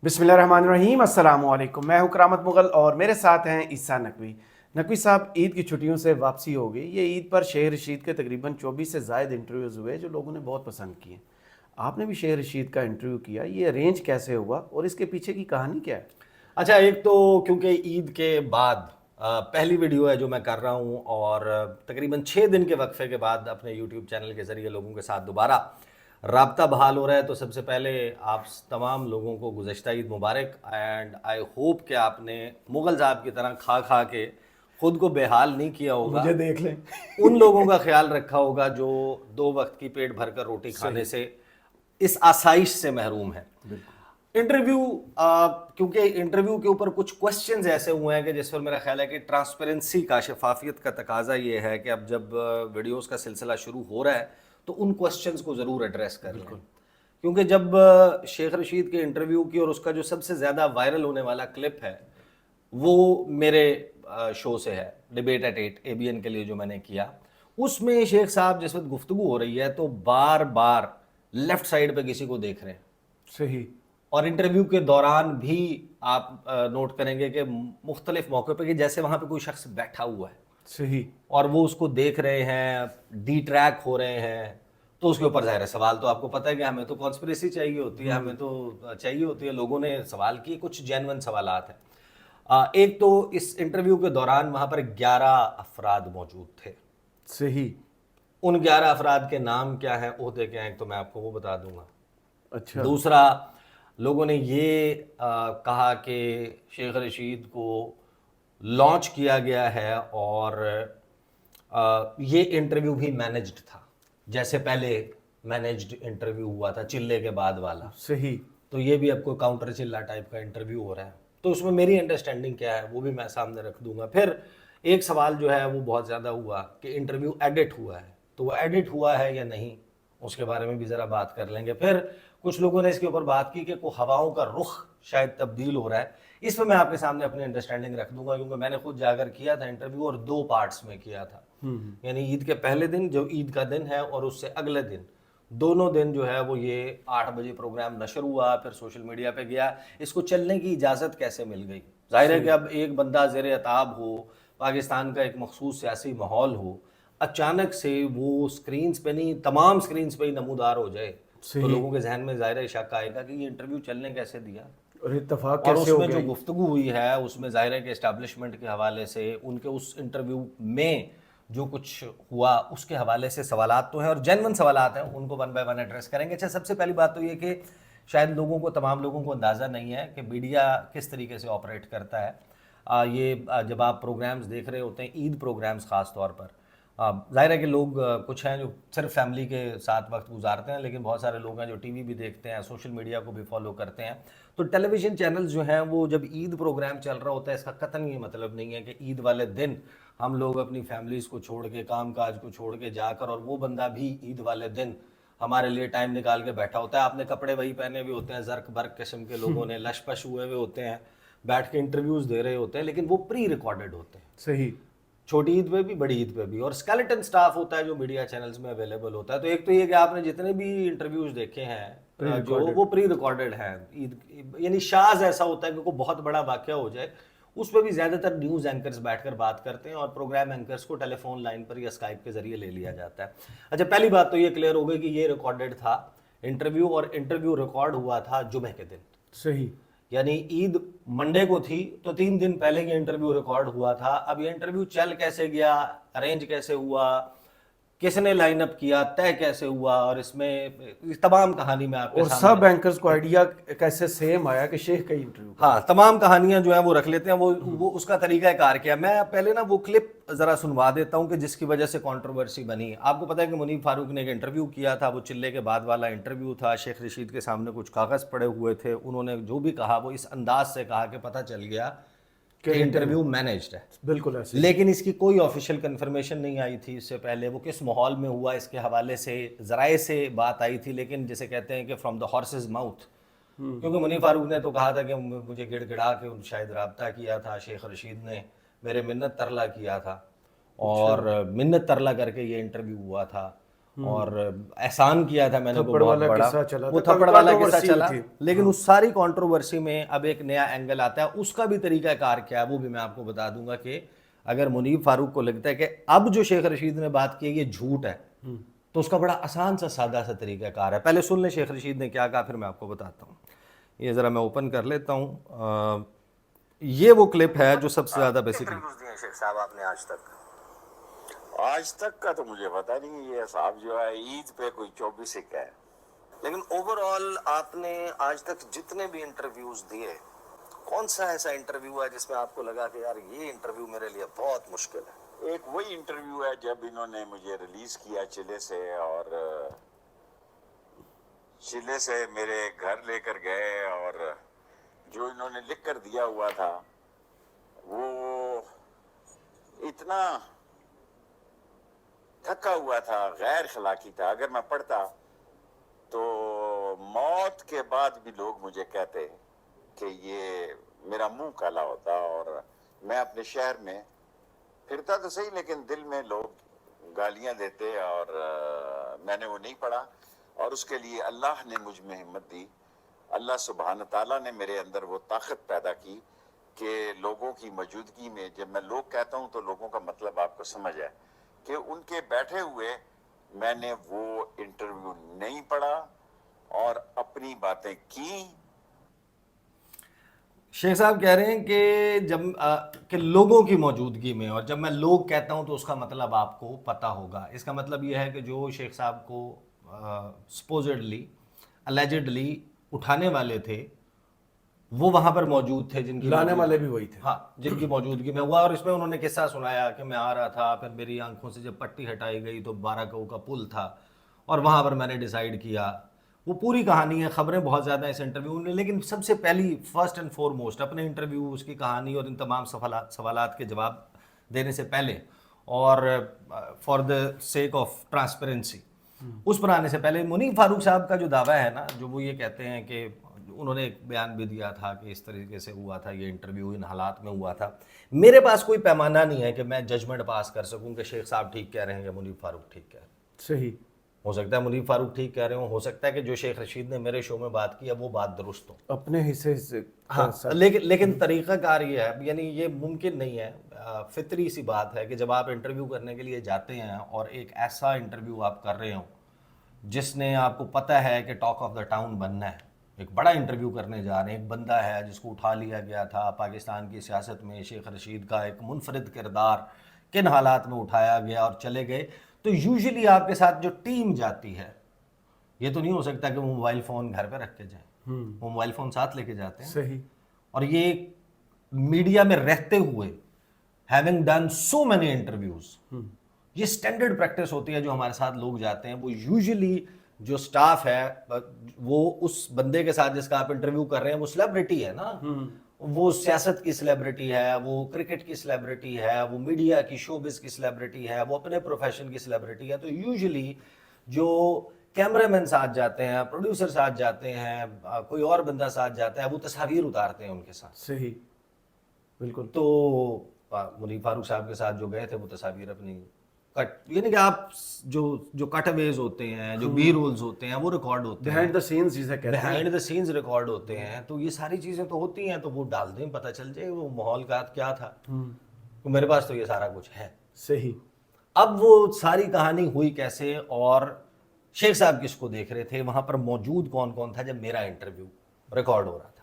بسم اللہ الرحمن الرحیم، السلام علیکم۔ میں ہوں کرامت مغل اور میرے ساتھ ہیں عیسیٰ نقوی۔ نقوی صاحب، عید کی چھٹیوں سے واپسی ہو گئی۔ یہ عید پر شیخ رشید کے تقریباً 24 سے زائد انٹرویوز ہوئے جو لوگوں نے بہت پسند کیے۔ آپ نے بھی شیخ رشید کا انٹرویو کیا، یہ ارینج کیسے ہوا اور اس کے پیچھے کی کہانی کیا ہے؟ اچھا، ایک تو کیونکہ عید کے بعد پہلی ویڈیو ہے جو میں کر رہا ہوں، اور تقریباً 6 دن کے وقفے کے بعد اپنے یوٹیوب چینل کے ذریعے لوگوں کے ساتھ دوبارہ رابطہ بحال ہو رہا ہے، تو سب سے پہلے آپ تمام لوگوں کو گزشتہ عید مبارک، اینڈ آئی ہوپ کہ آپ نے مغل صاحب کی طرح کھا کھا کے خود کو بے حال نہیں کیا ہوگا، مجھے دیکھ لیں۔ ان لوگوں کا خیال رکھا ہوگا جو 2 وقت کی پیٹ بھر کر روٹی کھانے سے اس آسائش سے محروم ہے۔ انٹرویو، کیونکہ انٹرویو کے اوپر کچھ کوسچنز ایسے ہوئے ہیں کہ جس پر میرا خیال ہے کہ ٹرانسپیرنسی کا، شفافیت کا تقاضا یہ ہے کہ اب جب ویڈیوز کا سلسلہ شروع ہو رہا ہے تو ان کوسچنز کو ضرور ایڈریس کر لیں، کیونکہ جب شیخ رشید کے انٹرویو کی اور اس کا جو سب سے زیادہ وائرل ہونے والا کلپ ہے وہ میرے شو سے ہے، ڈیبیٹ ایٹ 8 ABN کے لیے جو میں نے کیا، اس میں شیخ صاحب جس وقت گفتگو ہو رہی ہے تو بار بار لیفٹ سائڈ پہ کسی کو دیکھ رہے ہیں، صحیح۔ اور انٹرویو کے دوران بھی آپ نوٹ کریں گے کہ مختلف موقع پہ کہ جیسے وہاں پہ کوئی شخص بیٹھا ہوا ہے صحیح۔ اور وہ اس کو دیکھ رہے ہیں، ڈی ٹریک ہو رہے ہیں، تو اس کے اوپر ظاہر ہے سوال تو آپ کو پتہ ہے کہ ہمیں تو کانسپریسی چاہیے ہوتی ہے، ہمیں تو چاہیے ہوتی ہے، لوگوں نے سوال کیے، کچھ جینون سوالات ہیں۔ ایک تو اس انٹرویو کے دوران وہاں پر 11 افراد موجود تھے۔ صحیح۔ ان 11 افراد کے نام کیا ہیں، عہدے کیا ہیں، تو میں آپ کو وہ بتا دوں گا۔ اچھا۔ دوسرا، لوگوں نے یہ کہا کہ شیخ رشید کو لانچ کیا گیا ہے اور یہ انٹرویو بھی مینجڈ تھا، جیسے پہلے مینجڈ انٹرویو ہوا تھا چلے کے بعد والا، صحیح۔ تو یہ بھی اب کوئی کاؤنٹر چلا ٹائپ کا انٹرویو ہو رہا ہے، تو اس میں میری انڈرسٹینڈنگ کیا ہے وہ بھی میں سامنے رکھ دوں گا۔ پھر ایک سوال جو ہے وہ بہت زیادہ ہوا کہ انٹرویو ایڈٹ ہوا ہے، تو وہ ایڈٹ ہوا ہے یا نہیں، اس کے بارے میں بھی ذرا بات کر لیں گے۔ پھر کچھ لوگوں نے اس کے اوپر بات کی کہ کوئی ہواؤں کا رخ شاید تبدیل ہو رہا ہے، اس پہ میں آپ کے سامنے اپنی انڈرسٹینڈنگ رکھ دوں گا، کیونکہ میں نے خود جا کر کیا تھا انٹرویو اور 2 پارٹس میں کیا تھا، یعنی عید کے پہلے دن جو عید کا دن ہے اور اس سے اگلے دن، دونوں دن جو ہے وہ یہ 8 بجے پروگرام نشر ہوا، پھر سوشل میڈیا پہ گیا۔ اس کو چلنے کی اجازت کیسے مل گئی؟ ظاہر ہے کہ اب ایک بندہ زیر عتاب ہو، پاکستان کا ایک مخصوص سیاسی ماحول ہو، اچانک سے وہ سکرینز پہ نہیں تمام سکرینز پہ ہی نمودار ہو جائے، تو لوگوں کے ذہن میں ظاہر شک آئے گا کہ یہ انٹرویو چلنے کیسے دیا، اور اتفاق اور کیسے اس ہو میں گیا؟ جو گفتگو ہوئی ہے اس میں ظاہر ہے کہ اسٹیبلشمنٹ کے حوالے سے ان کے اس انٹرویو میں جو کچھ ہوا اس کے حوالے سے سوالات تو ہیں، اور جینون سوالات ہیں، ان کو 1 بائی 1 ایڈریس کریں گے۔ اچھا، سب سے پہلی بات تو یہ کہ شاید لوگوں کو، تمام لوگوں کو اندازہ نہیں ہے کہ میڈیا کس طریقے سے آپریٹ کرتا ہے۔ یہ جب آپ پروگرامز دیکھ رہے ہوتے ہیں، عید پروگرامز خاص طور پر، ظاہر ہے کہ لوگ کچھ ہیں جو صرف فیملی کے ساتھ وقت گزارتے ہیں، لیکن بہت سارے لوگ ہیں جو ٹی وی بھی دیکھتے ہیں، سوشل میڈیا کو بھی فالو کرتے ہیں، تو ٹیلی ویژن چینلز جو ہیں وہ جب عید پروگرام چل رہا ہوتا ہے، اس کا قطعاً یہ مطلب نہیں ہے کہ عید والے دن ہم لوگ اپنی فیملیز کو چھوڑ کے، کام کاج کو چھوڑ کے جا کر، اور وہ بندہ بھی عید والے دن ہمارے لیے ٹائم نکال کے بیٹھا ہوتا ہے، آپ نے کپڑے وہی پہنے ہوئے ہوتے ہیں، زرق برق قسم کے لوگوں نے لش پش ہوئے ہوئے ہوتے ہیں، بیٹھ کے انٹرویوز دے رہے ہوتے ہیں، لیکن وہ پری ریکارڈڈ ہوتے ہیں، صحیح۔ چھوٹی عید پہ بھی، بڑی عید پہ بھی، اور اسکیلیٹن سٹاف ہوتا ہے جو میڈیا چینلز میں اویلیبل ہوتا ہے۔ تو ایک تو یہ کہ آپ نے جتنے بھی انٹرویوز دیکھے ہیں جو وہ پری ریکارڈڈ ہیں، عید یعنی شاز ایسا ہوتا ہے کہ کوئی بہت بڑا واقعہ ہو جائے، اس پہ بھی زیادہ تر نیوز اینکرز بیٹھ کر بات کرتے ہیں اور پروگرام اینکرز کو ٹیلی فون لائن پر یا اسکائپ کے ذریعے لے لیا جاتا ہے۔ اچھا، پہلی بات تو یہ کلیئر ہو گئی کہ یہ ریکارڈڈ تھا انٹرویو، اور انٹرویو ریکارڈ ہوا تھا جمعے کے دن، صحیح۔ یعنی عید منڈے کو تھی تو 3 دن پہلے یہ انٹرویو ریکارڈ ہوا تھا۔ اب یہ انٹرویو چل کیسے گیا، ارینج کیسے ہوا، کس نے لائن اپ کیا، طے کیسے ہوا، اور اس میں تمام کہانی میں آپ کے اور سامنے، سب اینکرز کو آئیڈیا کیسے سیم آیا کہ شیخ کا انٹرویو؟ ہاں، تمام کہانیاں جو ہیں وہ رکھ لیتے ہیں، وہ اس کا طریقہ کار کیا۔ میں پہلے نا وہ کلپ ذرا سنوا دیتا ہوں کہ جس کی وجہ سے کنٹروورسی بنی۔ آپ کو پتہ ہے کہ منیب فاروق نے ایک انٹرویو کیا تھا، وہ چلے کے بعد والا انٹرویو تھا، شیخ رشید کے سامنے کچھ کاغذ پڑے ہوئے تھے، انہوں نے جو بھی کہا وہ اس انداز سے کہا کہ پتہ چل گیا کہ انٹرویو مینجڈ ہے، بالکل ایسے۔ لیکن اس کی کوئی آفیشیل کنفرمیشن نہیں آئی تھی اس سے پہلے، وہ کس ماحول میں ہوا اس کے حوالے سے ذرائع سے بات آئی تھی، لیکن جسے کہتے ہیں کہ فرام دا ہارسز ماؤتھ، کیونکہ منیب فاروق نے تو کہا تھا کہ مجھے گڑ گڑا کے شاید رابطہ کیا تھا، شیخ رشید نے میرے منت ترلا کیا تھا، اور منت ترلا کر کے یہ انٹرویو ہوا تھا، اور احسان کیا تھا میں نے کو تھپڑ بہت والا بڑا، قصہ چلا وہ تھا، تھپڑ والا قصہ controversy چلا، تھی۔ لیکن اس ساری کنٹروورسی میں اب ایک نیا اینگل آتا ہے، اس کا بھی طریقہ کار کیا ہے وہ بھی میں آپ کو بتا دوں گا کہ اگر منیب فاروق کو لگتا ہے کہ اب جو شیخ رشید نے بات کی ہے یہ جھوٹ ہے تو اس کا بڑا آسان سا سادہ سا طریقہ کار ہے۔ پہلے سن لیں شیخ رشید نے کیا کہا، پھر میں آپ کو بتاتا ہوں۔ یہ ذرا میں اوپن کر لیتا ہوں، یہ وہ کلپ ہے جو سب سے زیادہ بیسکلی انٹرویوز دیے ہیں شیخ صاحب آپ نے آج تک کا تو مجھے پتا نہیں، یہ صاحب جو ہے عید پہ کوئی 24 کا ہے، لیکن اوور آل آپ نے آج تک جتنے بھی انٹرویوز دیے کون سا ایسا انٹرویو ہے جس میں آپ کو لگا کہ یار یہ انٹرویو میرے لیے بہت مشکل ہے؟ ایک وہی انٹرویو ہے جب انہوں نے مجھے ریلیز کیا چلے سے، اور چلے سے میرے گھر لے کر گئے، اور جو انہوں نے لکھ کر دیا ہوا تھا وہ اتنا تھکا ہوا تھا، غیر اخلاقی تھا۔ اگر میں پڑھتا تو موت کے بعد بھی لوگ مجھے کہتے کہ یہ میرا منہ کالا ہوتا، اور میں اپنے شہر میں پھرتا تو صحیح لیکن دل میں لوگ گالیاں دیتے، اور میں نے وہ نہیں پڑھا، اور اس کے لیے اللہ نے مجھ میں ہمت دی۔ اللہ سبحانہ تعالیٰ نے میرے اندر وہ طاقت پیدا کی کہ لوگوں کی موجودگی میں، جب میں لوگ کہتا ہوں تو لوگوں کا مطلب آپ کو سمجھ ہے، کہ ان کے بیٹھے ہوئے میں نے وہ انٹرویو نہیں پڑھا اور اپنی باتیں کی۔ شیخ صاحب کہہ رہے ہیں کہ جب کہ لوگوں کی موجودگی میں، اور جب میں لوگ کہتا ہوں تو اس کا مطلب آپ کو پتہ ہوگا۔ اس کا مطلب یہ ہے کہ جو شیخ صاحب کو سپوزڈلی الیجڈلی اٹھانے والے تھے وہ وہاں پر موجود تھے، جن کی لانے والے بھی وہی تھے، ہاں جن کی موجودگی میں ہوا۔ اور اس میں انہوں نے قصہ سنایا کہ میں آ رہا تھا، پھر میری آنکھوں سے جب پٹی ہٹائی گئی تو 12 کو کا پل تھا، اور وہاں پر میں نے ڈیسائیڈ کیا۔ وہ پوری کہانی ہے، خبریں بہت زیادہ اس انٹرویو میں، لیکن سب سے پہلی فرسٹ اینڈ فور موسٹ اپنے انٹرویو، اس کی کہانی اور ان تمام سوالات کے جواب دینے سے پہلے، اور for the sake of transparency اس پر آنے سے پہلے، منیب فاروق صاحب کا جو دعویٰ ہے نا، جو وہ یہ کہتے ہیں کہ انہوں نے ایک بیان بھی دیا تھا کہ اس طریقے سے ہوا تھا یہ انٹرویو، ان حالات میں ہوا تھا۔ میرے پاس کوئی پیمانہ نہیں ہے کہ میں ججمنٹ پاس کر سکوں کہ شیخ صاحب ٹھیک کہہ رہے ہیں یا منیب فاروق ٹھیک کہہ رہے ہیں۔ صحیح ہو سکتا ہے منیب فاروق ٹھیک کہہ رہے ہوں، ہو سکتا ہے کہ جو شیخ رشید نے میرے شو میں بات کی ہے وہ بات درست ہو، اپنے حصے سے۔ ہاں، لیکن طریقہ کار یہ ہے، یعنی یہ ممکن نہیں ہے، فطری سی بات ہے کہ جب آپ انٹرویو کرنے کے لیے جاتے ہیں اور ایک ایسا انٹرویو آپ کر رہے ہوں جس نے آپ کو پتہ ہے کہ ٹاک آف دا ٹاؤن بننا ہے، ایک بڑا انٹرویو کرنے جا رہے ہیں، ایک بندہ ہے جس کو اٹھا لیا گیا تھا پاکستان کی سیاست میں، شیخ رشید کا ایک منفرد کردار کن حالات میں اٹھایا گیا اور چلے گئے، تو یوزلی آپ کے ساتھ جو ٹیم جاتی ہے، یہ تو نہیں ہو سکتا کہ وہ موبائل فون گھر پہ رکھ کے جائیں، وہ موبائل فون ساتھ لے کے جاتے ہیں۔ صحیح۔ اور یہ میڈیا میں رہتے ہوئے having done so many interviews, یہ سٹینڈرڈ پریکٹس ہوتی ہے جو ہمارے ساتھ لوگ جاتے ہیں۔ وہ یوزلی جو سٹاف ہے وہ اس بندے کے ساتھ جس کا آپ انٹرویو کر رہے ہیں وہ سیلیبریٹی ہے نا، وہ سیاست کی سیلیبریٹی ہے، وہ کرکٹ کی سیلیبریٹی ہے، وہ میڈیا کی شوبز کی سیلیبریٹی ہے، وہ اپنے پروفیشن کی سیلیبریٹی ہے۔ تو یوزلی جو کیمرہ مین ساتھ جاتے ہیں، پروڈیوسر ساتھ جاتے ہیں، کوئی اور بندہ ساتھ جاتا ہے، وہ تصاویر اتارتے ہیں ان کے ساتھ۔ صحیح، بالکل۔ تو منیب فاروق صاحب کے ساتھ جو گئے تھے وہ تصاویر اپنی کٹ، یعنی کہ آپ جو کٹ اویز ہوتے ہیں، جو بی رولز ہوتے ہیں، وہ ریکارڈ ہوتے ہیں، بیہائنڈ دا سینز جسے کہتے ہیں، بیہائنڈ دا سینز ریکارڈ ہوتے ہیں۔ تو یہ ساری چیزیں تو ہوتی ہیں، تو وہ ڈال دیں، پتہ چل جائے وہ ماحول کا کیا تھا۔ تو میرے پاس تو یہ سارا کچھ ہے۔ صحیح۔ اب وہ ساری کہانی ہوئی کیسے، اور شیخ صاحب کس کو دیکھ رہے تھے، وہاں پر موجود کون کون تھا جب میرا انٹرویو ریکارڈ ہو رہا تھا،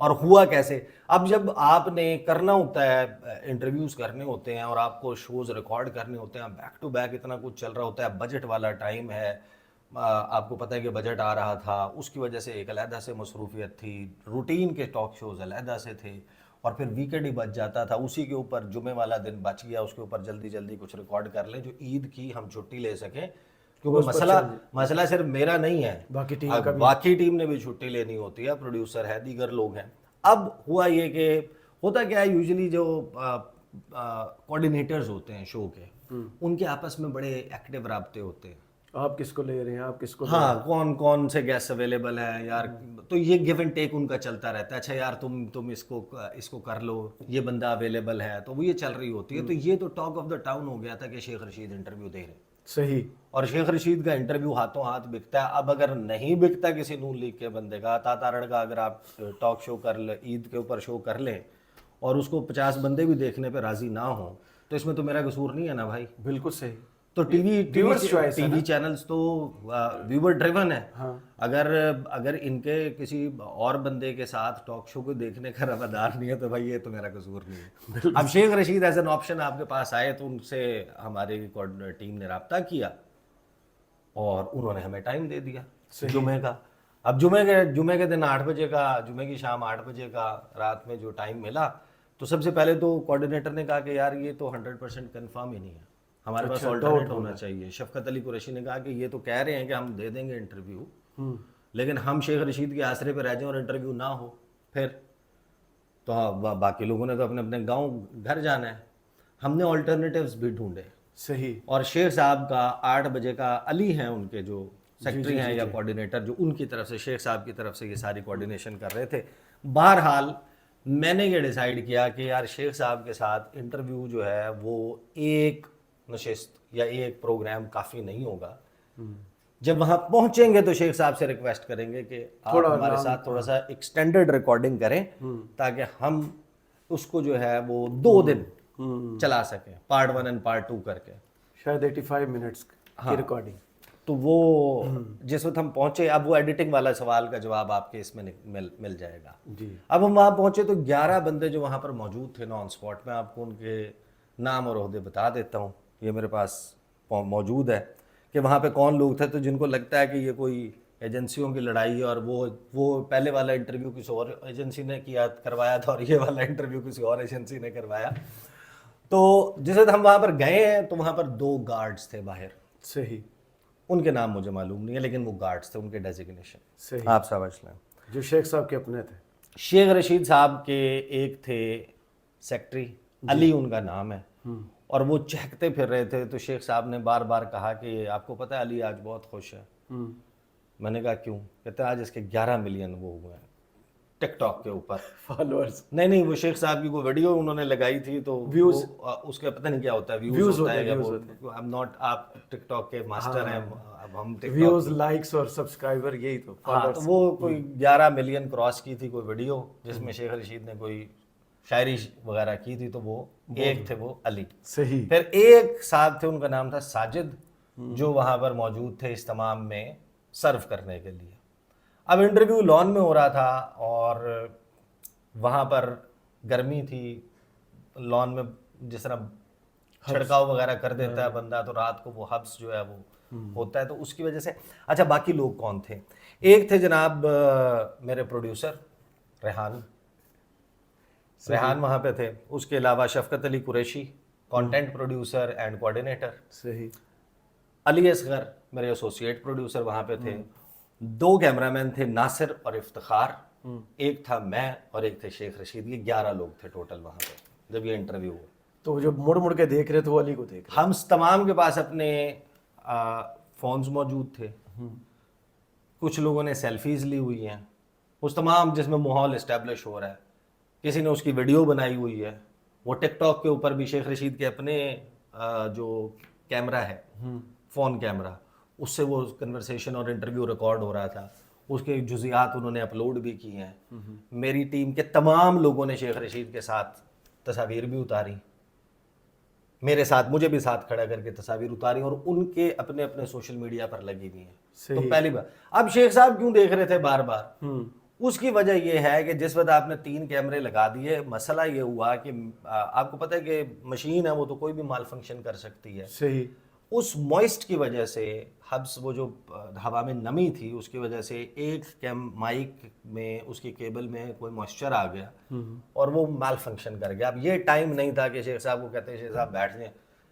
اور ہوا کیسے۔ اب جب آپ نے کرنا ہوتا ہے، انٹرویوز کرنے ہوتے ہیں اور آپ کو شوز ریکارڈ کرنے ہوتے ہیں، بیک ٹو بیک اتنا کچھ چل رہا ہوتا ہے، بجٹ والا ٹائم ہے، آپ کو پتہ ہے کہ بجٹ آ رہا تھا، اس کی وجہ سے ایک علیحدہ سے مصروفیت تھی، روٹین کے ٹاک شوز علیحدہ سے تھے، اور پھر ویکینڈ ہی بچ جاتا تھا، اسی کے اوپر جمعے والا دن بچ گیا، اس کے اوپر جلدی جلدی کچھ ریکارڈ کر لیں جو عید کی ہم چھٹی لے سکیں، کیونکہ مسئلہ صرف میرا نہیں ہے، باقی ٹیم نے بھی چھٹی لینی ہوتی ہے، پروڈیوسر ہے، دیگر لوگ ہیں۔ اب ہوا یہ کہ ہوتا کیا ہے، یوزلی جو کوآرڈینیٹرز ہوتے ہیں شو کے، ان کے آپس میں بڑے ایکٹیو رابطے ہوتے ہیں، آپ کس کو لے رہے ہیں، آپ کس کو، ہاں کون کون سے گیسٹ اویلیبل ہیں یار، تو یہ گیو اینڈ ٹیک ان کا چلتا رہتا ہے۔ اچھا یار تم اس کو کر لو، یہ بندہ اویلیبل ہے، تو وہ یہ چل رہی ہوتی ہے۔ تو یہ تو ٹاک آف دا ٹاؤن ہو گیا تھا کہ شیخ رشید انٹرویو دے رہے ہیں۔ صحیح. اور شیخ رشید کا انٹرویو ہاتھوں ہاتھ بکتا ہے. اب اگر نہیں بکتا کسی نون لیگ کے بندے کا، عطا تارڑ کا اگر آپ ٹاک شو کر لیں، عید کے اوپر شو کر لیں اور اس کو 50 بندے بھی دیکھنے پہ راضی نہ ہوں، تو اس میں تو میرا قصور نہیں ہے نا بھائی. بالکل صحیح. تو ٹی Viewers choice ہے وی چینلز تو ویور ڈریون ہے. ہاں. اگر ان کے کسی اور بندے کے ساتھ ٹاک شو کو دیکھنے کا روادار نہیں ہے تو بھائی یہ تو میرا قصور نہیں ہے. اب Sheikh Rashid as an option آپ کے پاس آئے تو ان سے ہماری ٹیم نے رابطہ کیا اور انہوں نے ہمیں ٹائم دے دیا جمعے کا. اب جمعے کے دن 8 بجے کا، جمعے کی شام 8 بجے کا رات میں جو ٹائم ملا، تو سب سے پہلے تو کوآرڈینیٹر نے کہا کہ یار یہ تو 100% کنفرم ہی نہیں ہے، ہمارے پاس آلٹرنیٹ ہونا چاہیے. شفقت علی قریشی نے کہا کہ یہ تو کہہ رہے ہیں کہ ہم دے دیں گے انٹرویو، لیکن ہم شیخ رشید کے آسرے پہ رہ جائیں اور انٹرویو نہ ہو پھر تو باقی لوگوں نے تو اپنے اپنے گاؤں گھر جانا ہے. ہم نے آلٹرنیٹیوز بھی ڈھونڈے. صحیح. اور شیخ صاحب کا 8 بجے کا، علی ہیں ان کے جو سیکٹری ہیں یا کوآرڈینیٹر، جو ان کی طرف سے شیخ صاحب کی طرف سے یہ ساری کوآرڈینیشن کر رہے تھے. بہرحال میں نے یہ ڈیسائیڈ کیا کہ یار شیخ صاحب کے ساتھ انٹرویو جو ہے وہ ایک نشست یا ایک پروگرام کافی نہیں ہوگا. جب وہاں پہنچیں گے تو شیخ صاحب سے ریکویسٹ کریں گے کہ آپ ہمارے ساتھ تھوڑا سا ایکسٹینڈڈ ریکارڈنگ کریں تاکہ ہم اس کو جو ہے وہ 2 دن چلا سکیں، پارٹ 1 اینڈ پارٹ 2 کر کے. شاید 85 منٹس کی ریکارڈنگ. تو وہ جس وقت ہم پہنچے، اب وہ ایڈیٹنگ والا سوال کا جواب آپ کے اس میں مل جائے گا. جی. اب ہم وہاں پہنچے تو 11 بندے جو وہاں پر موجود تھے آن اسپاٹ، میں آپ کو ان کے نام اور عہدے بتا دیتا ہوں. یہ میرے پاس موجود ہے کہ وہاں پہ کون لوگ تھے. تو جن کو لگتا ہے کہ یہ کوئی ایجنسیوں کی لڑائی ہے اور وہ پہلے والا انٹرویو کسی اور ایجنسی نے کروایا تھا اور یہ والا انٹرویو کسی اور ایجنسی نے کروایا، تو جس وقت ہم وہاں پر گئے ہیں تو وہاں پر 2 گارڈز تھے باہر. صحیح. ان کے نام مجھے معلوم نہیں ہے لیکن وہ گارڈز تھے، ان کے ڈیزیگنیشن صحیح. آپ سمجھ لیں. جو شیخ صاحب کے اپنے تھے. شیخ رشید صاحب کے ایک تھے سیکٹری، علی ان کا نام ہے، اور وہ چہکتے پھر رہے تھے. تو شیخ صاحب نے بار بار کہا کہ آپ کو پتہ ہے علی آج بہت خوش ہے. میں نے کہا کیوں؟ کہتے ہیں آج اس کے 11 ملین وہ ہوئے ہیں ٹک ٹاک کے اوپر فالوورز. نہیں وہ شیخ صاحب کی کوئی ویڈیو انہوں نے لگائی تھی تو ویوز، اس کے پتہ نہیں کیا ہوتا ہے، ویوز ہوتا ہے یا آپ ٹک ٹاک کے ماسٹر ہیں، اب ہم ویوز، لائکس اور سبسکرائبر، یہی تو تو وہ کوئی 11 ملین کراس کی تھی کوئی ویڈیو جس میں شیخ رشید نے کوئی شاعری وغیرہ کی تھی. تو وہ ایک تھے وہ علی. صحیح. پھر ایک ساتھ تھے، ان کا نام تھا ساجد، جو وہاں پر موجود تھے اجتماع میں سرو کرنے کے لیے. اب انٹرویو لان میں ہو رہا تھا اور وہاں پر گرمی تھی. لان میں جس طرح چھڑکاؤ وغیرہ کر دیتا ہے بندہ تو رات کو وہ حبس جو ہے وہ ہوتا ہے، تو اس کی وجہ سے. اچھا باقی لوگ کون تھے؟ ایک تھے جناب میرے پروڈیوسر ریحان وہاں پہ تھے. اس کے علاوہ Shafqat Ali Qureshi, content producer and coordinator. صحیح. علی اصغر میرے ایسوسیٹ پروڈیوسر وہاں پہ تھے. 2 کیمرہ مین تھے، ناصر اور افتخار. ایک تھا میں اور ایک تھے شیخ رشید. یہ 11 لوگ تھے ٹوٹل وہاں پہ جب یہ انٹرویو ہوا. تو جو مڑ کے دیکھ رہے تھے وہ علی کو دیکھ رہے. ہم تمام کے پاس اپنے فونز موجود تھے. کچھ لوگوں نے سیلفیز لی ہوئی ہیں اس تمام جس میں ماحول اسٹیبلش ہو رہا ہے. کسی نے اس کی ویڈیو بنائی ہوئی ہے. وہ ٹک ٹاک کے اوپر بھی شیخ رشید کے اپنے جو کیمرہ ہے، فون کیمرہ، اس سے وہ کنورسیشن اور انٹرویو ریکارڈ ہو رہا تھا. اس کے جزیات انہوں نے اپلوڈ بھی کی ہیں. میری ٹیم کے تمام لوگوں نے شیخ رشید کے ساتھ تصاویر بھی اتاری، میرے ساتھ مجھے بھی ساتھ کھڑا کر کے تصاویر اتاری اور ان کے اپنے اپنے سوشل میڈیا پر لگی ہوئی ہیں. تو پہلی بار اب شیخ صاحب کیوں دیکھ رہے تھے بار بار؟ اس کی وجہ یہ ہے کہ جس وقت آپ نے 3 کیمرے لگا دیے، مسئلہ یہ ہوا کہ آپ کو پتہ ہے کہ مشین ہے وہ تو کوئی بھی مال فنکشن کر سکتی ہے. صحیح. اس موئسٹ کی وجہ سے ہبس، وہ جو ہوا میں نمی تھی اس کی وجہ سے ایک مائک میں اس کی کیبل میں کوئی موئسچر آ گیا اور وہ مال فنکشن کر گیا. اب یہ ٹائم نہیں تھا کہ شیخ صاحب کو کہتے ہیں شیخ صاحب بیٹھ جائیں،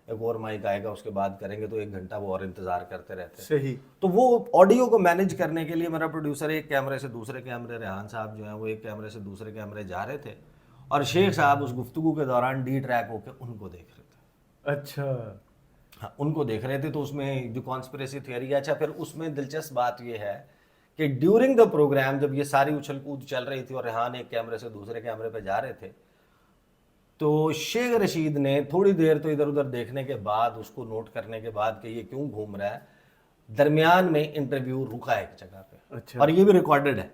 ایک اور مائک آئے گا اس کے بعد کریں گے. تو 1 گھنٹہ وہ اور انتظار کرتے رہتے. صحیح. تو وہ آڈیو کو مینیج کرنے کے لیے میرا پروڈیوسر ایک کیمرے سے دوسرے کیمرے، ریحان صاحب جو ہیں وہ ایک کیمرے سے دوسرے کیمرے جا رہے تھے اور شیخ صاحب اس گفتگو کے دوران ڈی ٹریک ہو کے ان کو دیکھ رہے تھے. اچھا. ہاں ان کو دیکھ رہے تھے. تو اس میں جو کانسپریسی تھیوری ہے. اچھا پھر اس میں دلچسپ بات یہ ہے کہ ڈیورنگ دا پروگرام جب یہ ساری اچھل کود چل رہی تھی اور ریحان ایک کیمرے سے دوسرے کیمرے پہ جا رہے تھے، تو شیخ رشید نے تھوڑی دیر تو ادھر ادھر دیکھنے کے بعد، اس کو نوٹ کرنے کے بعد کہ یہ کیوں گھوم رہا ہے، درمیان میں انٹرویو رکا ایک جگہ پہ، اچھا اور یہ بھی ریکارڈڈ ہے،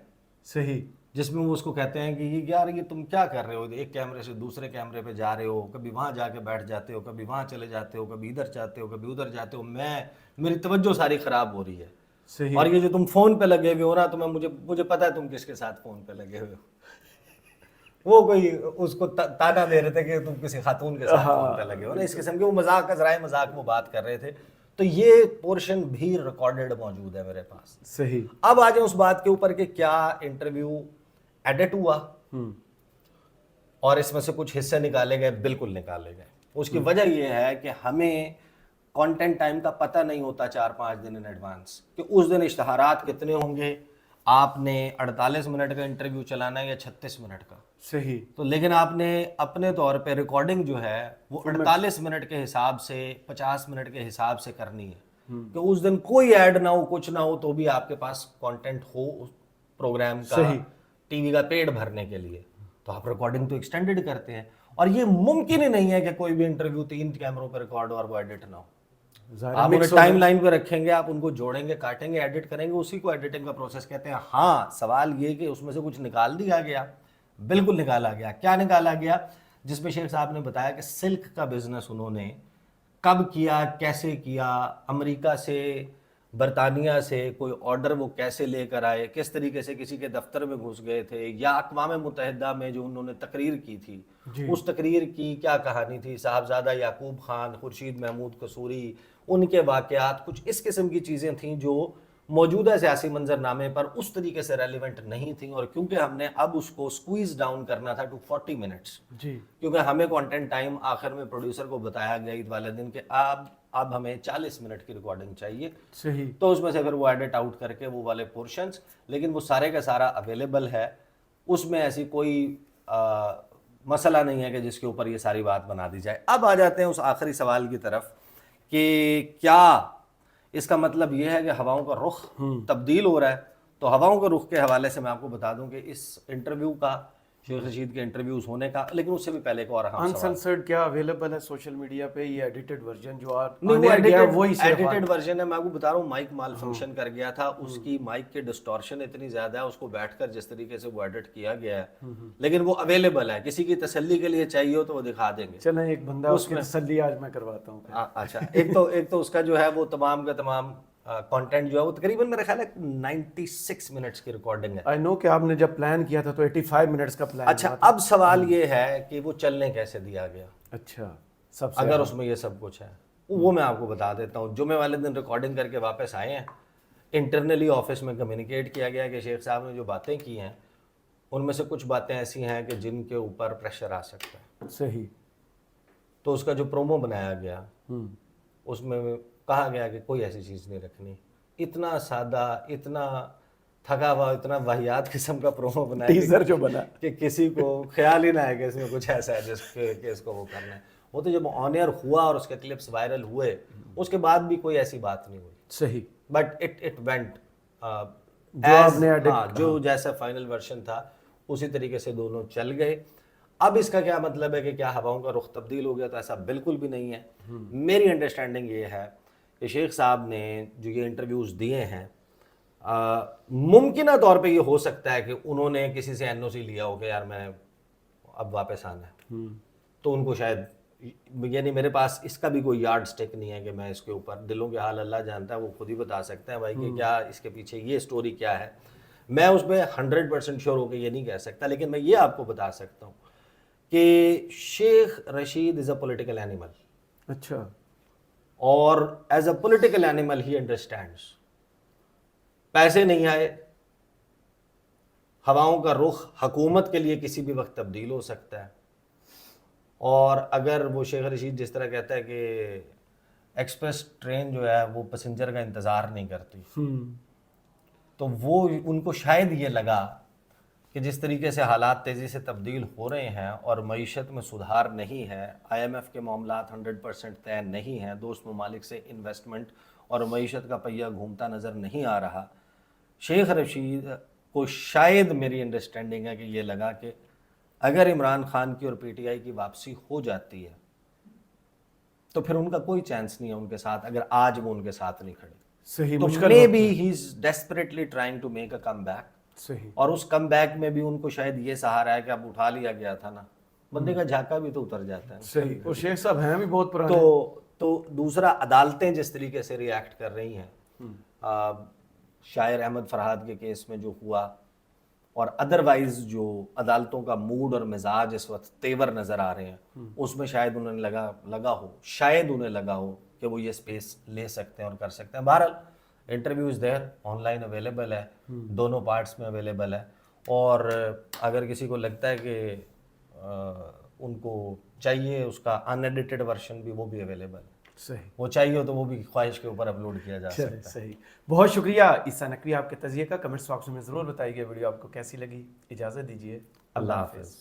صحیح جس میں وہ اس کو کہتے ہیں کہ یہ یار یہ تم کیا کر رہے ہو، ایک کیمرے سے دوسرے کیمرے پہ جا رہے ہو، کبھی وہاں جا کے بیٹھ جاتے ہو، کبھی وہاں چلے جاتے ہو، کبھی ادھر جاتے ہو، کبھی ادھر جاتے ہو، میری توجہ ساری خراب ہو رہی ہے، صحیح اور یہ جو تم فون پہ لگے ہوئے ہو نا، تو مجھے پتا ہے تم کس کے ساتھ فون پہ لگے ہوئے ہو. وہ کوئی اس کو تانا دے رہے تھے کہ تم کسی خاتون کے ساتھ فون پہ لگے ہو نا، اس قسم کے وہ مذاق کا ذرائع مذاق وہ بات کر رہے تھے. تو یہ پورشن بھی ریکارڈڈ موجود ہے میرے پاس. صحیح. اب آ جائیں اس بات کے اوپر کہ کیا انٹرویو ایڈٹ ہوا اور اس میں سے کچھ حصے نکالے گئے. بالکل نکالے گئے. اس کی وجہ یہ ہے کہ ہمیں کانٹینٹ ٹائم کا پتہ نہیں ہوتا 4-5 دن ان ایڈوانس کہ اس دن اشتہارات کتنے ہوں گے. آپ نے 48 منٹ کا انٹرویو چلانا ہے یا 36 منٹ کا. صحیح. تو لیکن آپ نے اپنے طور پہ ریکارڈنگ جو ہے وہ 48 منٹ کے حساب سے 50 منٹ کے حساب سے کرنی ہے کہ اس دن کوئی ایڈ نہ ہو، کچھ نہ ہو، تو بھی آپ کے پاس کانٹینٹ ہو اس پروگرام کا، ٹی وی کا پیڑ بھرنے کے لیے. تو آپ ریکارڈنگ تو ایکسٹینڈڈ کرتے ہیں، اور یہ ممکن ہی نہیں ہے کہ کوئی بھی انٹرویو 3 کیمروں پہ ریکارڈ ہو اور وہ ایڈٹ نہ ہو. آپ انہیں ٹائم لائن پہ رکھیں گے، آپ ان کو جوڑیں گے، کاٹیں گے، ایڈٹ کریں گے، اسی کو ایڈیٹنگ کا پروسیس کہتے ہیں. ہاں سوال یہ کہ اس میں سے کچھ نکال دیا گیا. بالکل نکالا گیا. کیا نکالا گیا؟ جس میں شیخ صاحب نے بتایا کہ سلک کا بزنس انہوں نے کب کیا، کیسے کیا، امریکہ سے، برطانیہ سے کوئی آرڈر وہ کیسے لے کر آئے، کس طریقے سے کسی کے دفتر میں گھس گئے تھے، یا اقوام متحدہ میں جو انہوں نے تقریر کی تھی اس تقریر کی کیا کہانی تھی، صاحبزادہ یعقوب خان، خورشید محمود قصوری، ان کے واقعات، کچھ اس قسم کی چیزیں تھیں جو موجودہ سیاسی منظرنامے پر اس طریقے سے ریلیونٹ نہیں تھیں. اور کیونکہ ہم نے اب اس کو سکویز ڈاؤن کرنا تھا ٹو 40 منٹس، جی کیونکہ ہمیں کانٹینٹ ٹائم آخر میں پروڈیوسر کو بتایا گیا عید والے دن کہ اب ہمیں 40 منٹ کی ریکارڈنگ چاہیے. صحیح. تو اس میں سے پھر وہ ایڈٹ آؤٹ کر کے وہ والے پورشنز، لیکن وہ سارے کا سارا اویلیبل ہے. اس میں ایسی کوئی مسئلہ نہیں ہے کہ جس کے اوپر یہ ساری بات بنا دی جائے. اب آ جاتے ہیں اس آخری سوال کی طرف کہ کیا اس کا مطلب یہ ہے کہ ہواؤں کا رخ تبدیل ہو رہا ہے. تو ہواؤں کے رخ کے حوالے سے میں آپ کو بتا دوں کہ اس انٹرویو کا، شیخ رشید کے انٹرویوز ہونے کا، لیکن اس سے بھی پہلے ایک اور اہم سوال، انسنسرڈ کیا اویلیبل ہے سوشل میڈیا پہ؟ یہ ایڈیٹڈ ورژن جو نہیں، وہ وہی ایڈیٹڈ ورژن ہے. میں آپ کو بتا رہا ہوں مائک مال فنکشن کر گیا تھا، اس کی مائک کی ڈسٹورشن اتنی زیادہ ہے، اس کو بیٹھ کر جس طریقے سے وہ ایڈٹ کیا گیا ہے، لیکن وہ اویلیبل ہے. کسی کی تسلی کے لیے چاہیے ہو تو وہ دکھا دیں گے. چلیں ایک بندہ اس کی تسلی آج میں کرواتا ہوں. اچھا، ایک تو اس کا جو ہے وہ تمام کا تمام کانٹینٹ جو ہے وہ تقریباً میرا خیال ہے 96 منٹس کی ریکارڈنگ ہے. آئی نو کہ آپ نے جب پلان کیا تھا تو 85 منٹس کا پلان. اچھا، اب سوال یہ ہے کہ وہ چلنے کیسے دیا گیا. اچھا، سب سے اگر اس میں یہ سب کچھ ہے وہ میں آپ کو بتا دیتا ہوں. جمعے والے دن ریکارڈنگ کر کے واپس آئے ہیں، انٹرنلی آفس میں کمیونیکیٹ کیا گیا کہ شیخ صاحب نے جو باتیں کی ہیں ان میں سے کچھ باتیں ایسی ہیں کہ جن کے اوپر پریشر آ سکتا ہے. صحیح. تو اس کا جو پرومو بنایا گیا اس میں کہا گیا کہ کوئی ایسی چیز نہیں رکھنی. اتنا سادہ، اتنا تھکا ہوا، اتنا واہیات قسم کا پرومو بنایا ٹیزر جو بنا کہ کسی کو خیال ہی نہ ہے کہ اس میں کچھ ایسا ہے جس کہ اس کو وہ کرنا ہے. وہ تو جب آن ایئر ہوا اور اس کے کلپس وائرل ہوئے اس کے بعد بھی کوئی ایسی بات نہیں ہوئی. صحیح. بٹ اٹ وینٹ جو جیسا فائنل ورژن تھا اسی طریقے سے دونوں چل گئے. اب اس کا کیا مطلب ہے کہ کیا ہواؤں کا رخ تبدیل ہو گیا؟ تو ایسا بالکل بھی نہیں ہے. میری انڈرسٹینڈنگ یہ ہے کہ شیخ صاحب نے جو یہ انٹرویوز دیے ہیں، ممکنہ طور پہ یہ ہو سکتا ہے کہ انہوں نے کسی سے این او سی لیا ہو کہ یار میں اب واپس آنا ہے، تو ان کو شاید، یعنی میرے پاس اس کا بھی کوئی یارڈ سٹک نہیں ہے کہ میں اس کے اوپر، دلوں کے حال اللہ جانتا ہے، وہ خود ہی بتا سکتے ہیں بھائی کہ کیا اس کے پیچھے یہ سٹوری کیا ہے. میں اس پہ 100% شیور ہو کے یہ نہیں کہہ سکتا، لیکن میں یہ آپ کو بتا سکتا ہوں کہ شیخ رشید از اے پولیٹیکل اینیمل. اچھا. اور as a political animal he understands. پیسے نہیں آئے، ہواؤں کا رخ حکومت کے لیے کسی بھی وقت تبدیل ہو سکتا ہے. اور اگر وہ شیخ رشید جس طرح کہتا ہے کہ ایکسپریس ٹرین جو ہے وہ پیسنجر کا انتظار نہیں کرتی، تو وہ ان کو شاید یہ لگا کہ جس طریقے سے حالات تیزی سے تبدیل ہو رہے ہیں اور معیشت میں سدھار نہیں ہے، IMF کے معاملات 100% طے نہیں ہیں، دوست ممالک سے انویسٹمنٹ اور معیشت کا پہیہ گھومتا نظر نہیں آ رہا، شیخ رشید کو شاید، میری انڈرسٹینڈنگ ہے کہ یہ لگا کہ اگر عمران خان کی اور پی ٹی آئی کی واپسی ہو جاتی ہے تو پھر ان کا کوئی چانس نہیں ہے ان کے ساتھ، اگر آج وہ ان کے ساتھ نہیں کھڑے صحیح تو مشکل maybe he is desperately trying to make a comeback, صحیح اور اس کم بیک میں بھی ان کو شاید یہ سہارا ہے کہ اب اٹھا لیا گیا تھا نا، بندے کا جھاکا بھی تو اتر جاتا ہے. صحیح. اور شیخ صاحب ہیں بھی بہت پرانے. تو دوسرا عدالتیں جس طریقے سے ریئیکٹ کر رہی ہیں شاعر احمد فرحاد کے کیس میں جو ہوا، اور ادروائز جو عدالتوں کا موڈ اور مزاج اس وقت تیور نظر آ رہے ہیں، اس میں شاید انہیں لگا ہو کہ وہ یہ سپیس لے سکتے ہیں اور کر سکتے ہیں. بہرحال interview is there, on line available ہے، دونوں پارٹس میں اویلیبل ہے، اور اگر کسی کو لگتا ہے کہ ان کو چاہیے اس کا ان ایڈیٹڈ ورژن بھی، وہ بھی اویلیبل ہے. صحیح. وہ چاہیے ہو تو وہ بھی خواہش کے اوپر اپلوڈ کیا جا سکتا ہے. صحیح. بہت شکریہ عیسیٰ نقوی، آپ کے تجزیے کا. کمنٹس باکس میں ضرور بتائیے گا ویڈیو آپ کو کیسی لگی. اجازت دیجیے، اللہ حافظ.